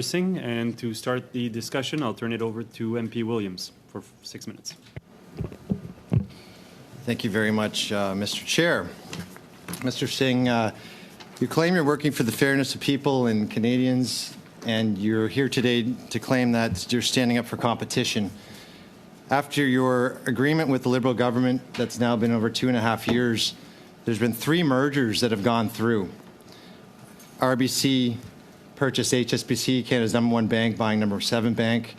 Singh, and to start the discussion, I'll turn it over to MP Williams for 6 minutes. Thank you very much, Mr. Chair. Mr. Singh, you claim you're working for the fairness of people and Canadians, and you're here today to claim that you're standing up for competition. After your agreement with the Liberal government that's now been over 2.5 years, there's been 3 mergers that have gone through. RBC purchased HSBC, Canada's #1 bank, buying #7 bank.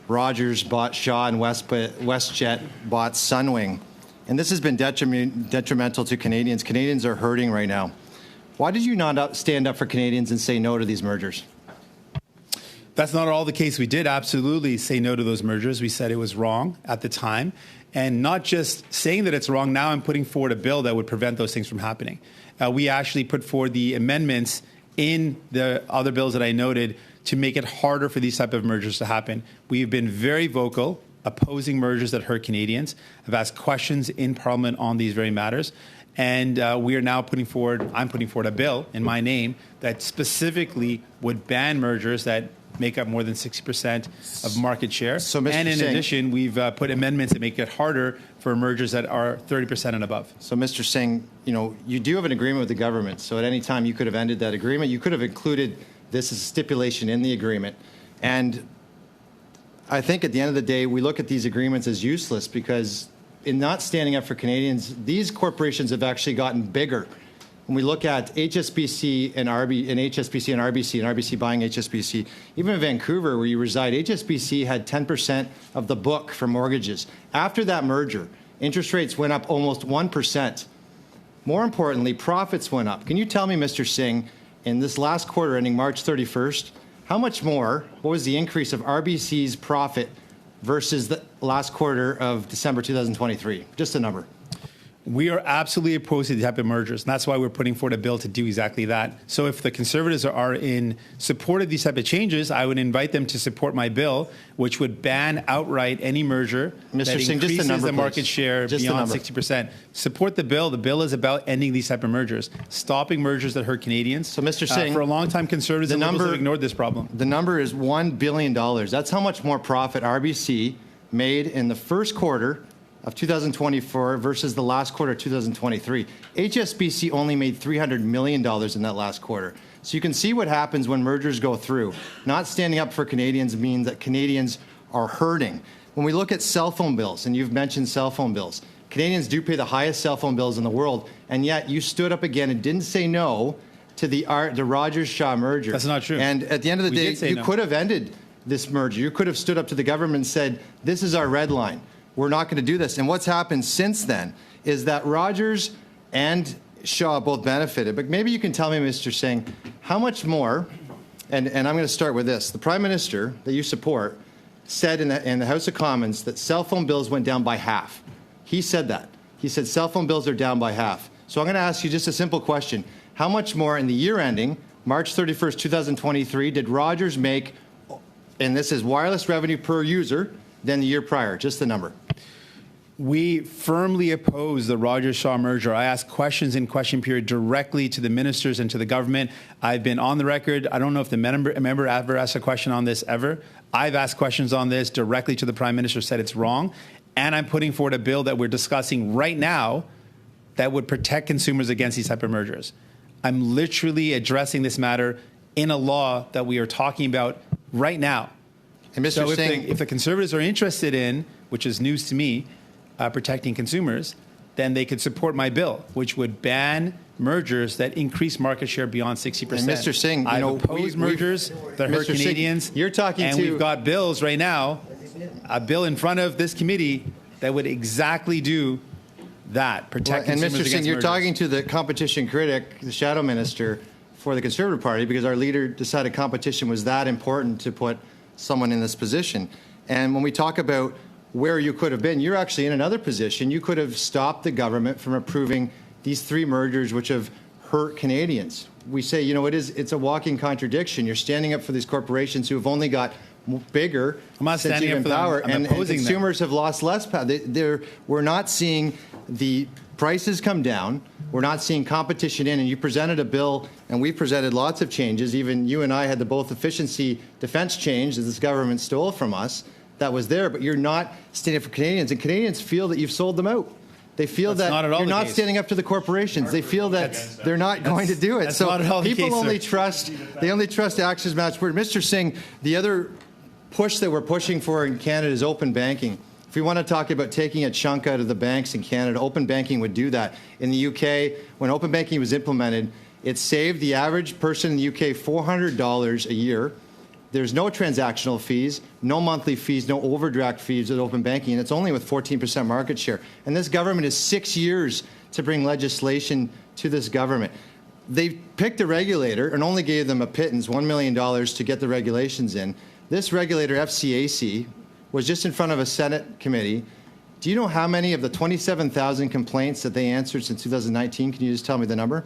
Rogers bought Shaw, and WestJet bought Sunwing. And this has been detrimental to Canadians. Canadians are hurting right now. Why did you not stand up for Canadians and say no to these mergers? That's not all the case. We did absolutely say no to those mergers. We said it was wrong at the time. And not just saying that it's wrong, now I'm putting forward a bill that would prevent those things from happening. We actually put forward the amendments in the other bills that I noted to make it harder for these type of mergers to happen. We've been very vocal opposing mergers that hurt Canadians. I've asked questions in Parliament on these very matters. And we are now I'm putting forward a bill in my name that specifically would ban mergers that make up more than 60% of market share. So, Mr. And in Singh, addition, we've put amendments that make it harder for mergers that are 30% and above. So, Mr. Singh, you do have an agreement with the government. So at any time you could have ended that agreement. You could have included this as a stipulation in the agreement. And I think at the end of the day, we look at these agreements as useless because in not standing up for Canadians, these corporations have actually gotten bigger. When we look at HSBC and RBC buying HSBC, even in Vancouver, where you reside, HSBC had 10% of the book for mortgages. After that merger, interest rates went up almost 1%. More importantly, profits went up. Can you tell me, Mr. Singh, in this last quarter ending March 31st, how much more, what was the increase of RBC's profit versus the last quarter of December 2023? Just a number. We are absolutely opposed to the type of mergers, and that's why we're putting forward a bill to do exactly that. So if the Conservatives are in support of these type of changes, I would invite them to support my bill, which would ban outright any merger that increases the market share beyond 60%. Support the bill. The bill is about ending these type of mergers, stopping mergers that hurt Canadians. So, Mr. Singh, for a long time, Conservatives and Liberals have ignored this problem. The number is $1 billion. That's how much more profit RBC made in the first quarter of 2024 versus the last quarter of 2023. HSBC only made $300 million in that last quarter. So you can see what happens when mergers go through. Not standing up for Canadians means that Canadians are hurting. When we look at cell phone bills, and you've mentioned cell phone bills, Canadians do pay the highest cell phone bills in the world, and yet you stood up again and didn't say no to the Rogers-Shaw merger. That's not true. And at the end of the day, you could have ended this merger. You could have stood up to the government and said, this is our red line. We're not going to do this. And what's happened since then is that Rogers and Shaw both benefited. But maybe you can tell me, Mr. Singh, how much more, and I'm going to start with this. The Prime Minister that you support said in the House of Commons that cell phone bills went down by half. He said that. He said cell phone bills are down by half. So I'm going to ask you just a simple question. How much more in the year ending, March 31st, 2023, did Rogers make, and this is wireless revenue per user, than the year prior? Just the number. We firmly oppose the Rogers-Shaw merger. I asked questions in question period directly to the ministers and to the government. I've been on the record. I don't know if the member ever asked a question on this ever. I've asked questions on this directly to the Prime Minister, said it's wrong. And I'm putting forward a bill that we're discussing right now that would protect consumers against these type of mergers. I'm literally addressing this matter in a law that we are talking about right now. And Mr. So Singh, if the Conservatives are interested in, which is news to me, protecting consumers, then they could support my bill, which would ban mergers that increase market share beyond 60%. And Mr. Singh, I oppose mergers that hurt Canadians. Singh, you're talking and we've got bills right now, a bill in front of this committee that would exactly do that, protect consumers against Mr. Singh, you're mergers. talking to the competition critic, the shadow minister for the Conservative Party, because our leader decided competition was that important to put someone in this position. And when we talk about where you could have been, you're actually in another position. You could have stopped the government from approving these 3 mergers which have hurt Canadians. We say, it's a walking contradiction. You're standing up for these corporations who have only got bigger I'm not since standing you've up for been in them. power, I'm and opposing them. consumers have lost less power. We're not seeing the prices come down. We're not seeing competition in, and you presented a bill, and we presented lots of changes. Even you and I had the both efficiency defense change that this government stole from us that was there, but you're not standing up for Canadians, and Canadians feel that you've sold them out. They feel That's that not at all you're the not case. standing up to the corporations. They feel that they're not going to do it. That's So not at all the people case, only sir. they only trust actions match word. Mr. Singh, the other push that we're pushing for in Canada is open banking. If we want to talk about taking a chunk out of the banks in Canada, open banking would do that. In the UK, when open banking was implemented, it saved the average person in the UK $400 a year. There's no transactional fees, no monthly fees, no overdraft fees with open banking, and it's only with 14% market share. And this government has 6 years to bring legislation to this government. They picked a regulator and only gave them a pittance, $1 million, to get the regulations in. This regulator, FCAC, was just in front of a Senate committee. Do you know how many of the 27,000 complaints that they answered since 2019? Can you just tell me the number?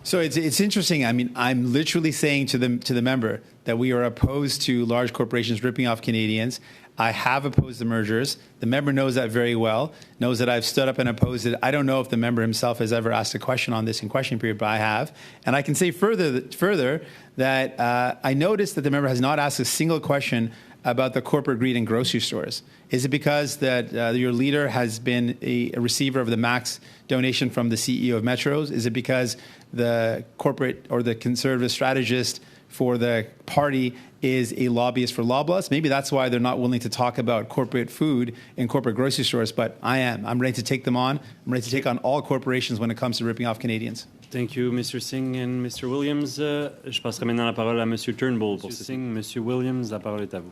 So it's interesting. I mean, I'm literally saying to the member that we are opposed to large corporations ripping off Canadians. I have opposed the mergers. The member knows that very well, knows that I've stood up and opposed it. I don't know if the member himself has ever asked a question on this in question period, but I have. And I can say further that I noticed that the member has not asked a single question about the corporate greed in grocery stores. Is it because that your leader has been a receiver of the max donation from the CEO of Metros? Is it because the corporate or the conservative strategist for the party is a lobbyist for Loblaws? Maybe that's why they're not willing to talk about corporate food in corporate grocery stores, but I am. I'm ready to take them on. I'm ready to take on all corporations when it comes to ripping off Canadians. Thank you, Mr. Singh and Mr. Williams. Je passerai maintenant la parole à Monsieur Turnbull pour Singh. Monsieur Williams, la parole est à vous.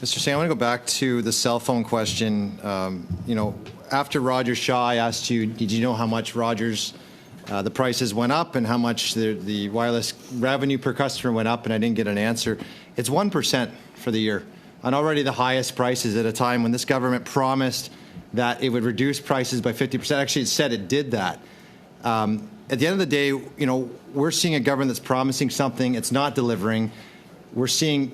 Mr. Singh, I want to go back to the cell phone question. After Rogers Shaw, I asked you, did you know how much Rogers, the prices went up and how much the wireless revenue per customer went up, and I didn't get an answer. It's 1% for the year, and already the highest prices at a time when this government promised that it would reduce prices by 50%. Actually, it said it did that. At the end of the day, we're seeing a government that's promising something, it's not delivering. We're seeing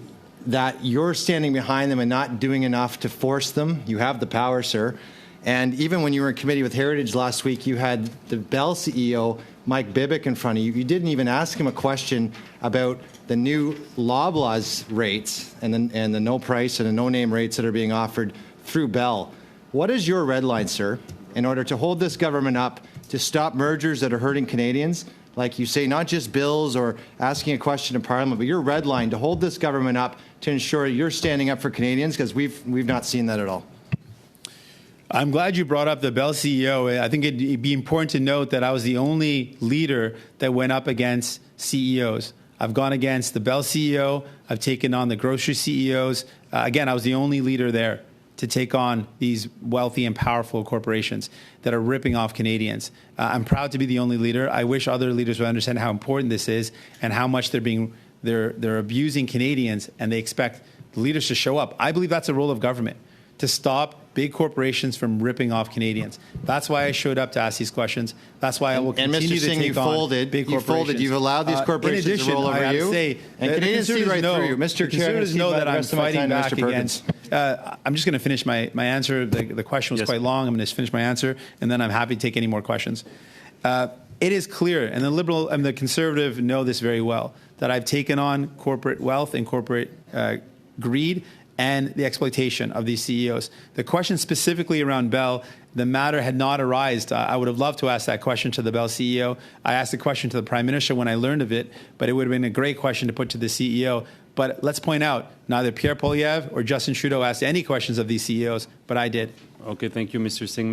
that you're standing behind them and not doing enough to force them. You have the power, sir. And even when you were in committee with Heritage last week, you had the Bell CEO, Mike Bibick, in front of you. You didn't even ask him a question about the new Loblaws rates and the no price and the no name rates that are being offered through Bell. What is your red line, sir, in order to hold this government up to stop mergers that are hurting Canadians? Like you say, not just bills or asking a question in Parliament, but your red line to hold this government up to ensure you're standing up for Canadians, because we've not seen that at all. I'm glad you brought up the Bell CEO. I think it'd be important to note that I was the only leader that went up against CEOs. I've gone against the Bell CEO. I've taken on the grocery CEOs. Again, I was the only leader there to take on these wealthy and powerful corporations that are ripping off Canadians. I'm proud to be the only leader. I wish other leaders would understand how important this is and how much they're abusing Canadians, and they expect the leaders to show up. I believe that's a role of government, to stop big corporations from ripping off Canadians. That's why I showed up to ask these questions. That's why I will continue to take on big corporations. You've allowed these corporations in addition, to roll over you. And Canadians see right through you. Mr. Chair, Conservatives know that I'm fighting back against. I'm just going to finish my answer. The question was quite long. I'm going to finish my answer, and then I'm happy to take any more questions. It is clear, and the Liberal and the Conservative know this very well, that I've taken on corporate wealth and corporate greed and the exploitation of these CEOs. The question specifically around Bell, the matter had not arisen. I would have loved to ask that question to the Bell CEO. I asked the question to the Prime Minister when I learned of it, but it would have been a great question to put to the CEO. But let's point out, neither Pierre Poilievre or Justin Trudeau asked any questions of these CEOs, but I did. Okay, thank you, Mr. Singh.